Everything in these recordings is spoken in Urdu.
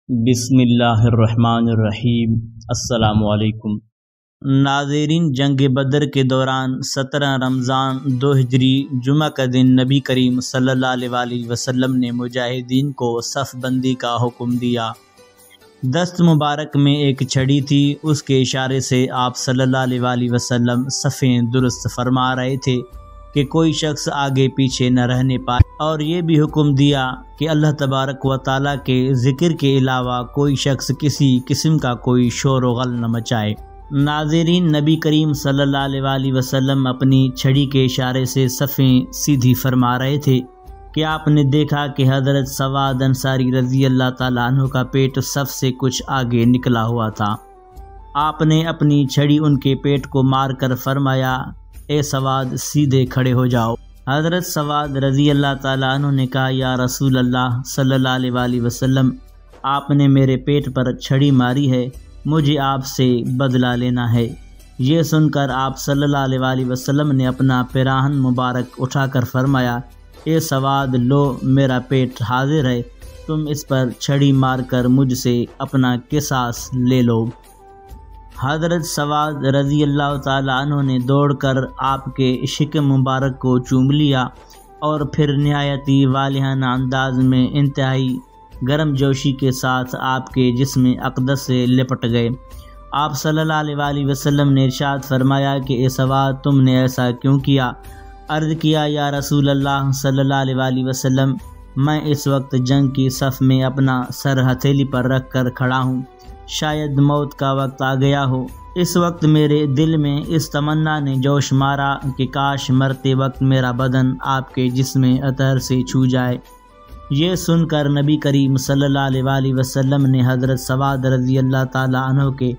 بسم اللہ الرحمن الرحیم۔ السلام علیکم ناظرین، جنگ بدر کے دوران 17 رمضان 2 ہجری جمعہ کا دن نبی کریم صلی اللہ علیہ وآلہ وسلم نے مجاہدین کو صف بندی کا حکم دیا۔ دست مبارک میں ایک چھڑی تھی، اس کے اشارے سے آپ صلی اللہ علیہ وآلہ وسلم صفیں درست فرما رہے تھے کہ کوئی شخص آگے پیچھے نہ رہنے پائے، اور یہ بھی حکم دیا کہ اللہ تبارک و تعالیٰ کے ذکر کے علاوہ کوئی شخص کسی قسم کا کوئی شور و غل نہ مچائے۔ ناظرین، نبی کریم صلی اللہ علیہ وآلہ وسلم اپنی چھڑی کے اشارے سے صفیں سیدھی فرما رہے تھے کہ آپ نے دیکھا کہ حضرت سواد انصاری رضی اللہ تعالیٰ عنہ کا پیٹ صف سے کچھ آگے نکلا ہوا تھا۔ آپ نے اپنی چھڑی ان کے پیٹ کو مار کر فرمایا، اے سواد، سیدھے کھڑے ہو جاؤ۔ حضرت سواد رضی اللہ تعالیٰ عنہ نے کہا، یا رسول اللہ صلی اللہ علیہ وآلہ وسلم، آپ نے میرے پیٹ پر چھڑی ماری ہے، مجھے آپ سے بدلہ لینا ہے۔ یہ سن کر آپ صلی اللہ علیہ وآلہ وسلم نے اپنا پیراہن مبارک اٹھا کر فرمایا، اے سواد، لو میرا پیٹ حاضر ہے، تم اس پر چھڑی مار کر مجھ سے اپنا قصاص لے لو۔ حضرت سواد رضی اللہ تعالیٰ عنہ نے دوڑ کر آپ کے شکم مبارک کو چوم لیا اور پھر نہایت ہی والہانہ انداز میں انتہائی گرم جوشی کے ساتھ آپ کے جسم اقدس سے لپٹ گئے۔ آپ صلی اللہ علیہ وآلہ وسلم نے ارشاد فرمایا کہ اے سواد، تم نے ایسا کیوں کیا؟ عرض کیا، یا رسول اللہ صلی اللہ علیہ وآلہ وسلم، میں اس وقت جنگ کی صف میں اپنا سر ہتھیلی پر رکھ کر کھڑا ہوں، شاید موت کا وقت آ گیا ہو۔ اس وقت میرے دل میں اس تمنا نے جوش مارا کہ کاش مرتے وقت میرا بدن آپ کے جسم اطہر سے چھو جائے۔ یہ سن کر نبی کریم صلی اللہ علیہ وآلہ وسلم نے حضرت سواد رضی اللہ تعالیٰ عنہ کے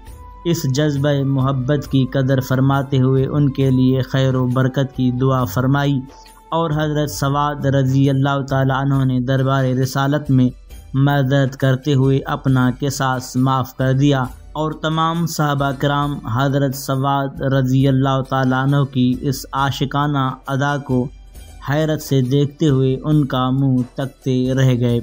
اس جذبہ محبت کی قدر فرماتے ہوئے ان کے لیے خیر و برکت کی دعا فرمائی، اور حضرت سواد رضی اللہ تعالیٰ عنہ نے دربار رسالت میں معذرت کرتے ہوئے اپنا قصاص معاف کر دیا، اور تمام صحابہ کرام حضرت سواد رضی اللہ تعالیٰ عنہ کی اس عاشقانہ ادا کو حیرت سے دیکھتے ہوئے ان کا منہ تکتے رہ گئے۔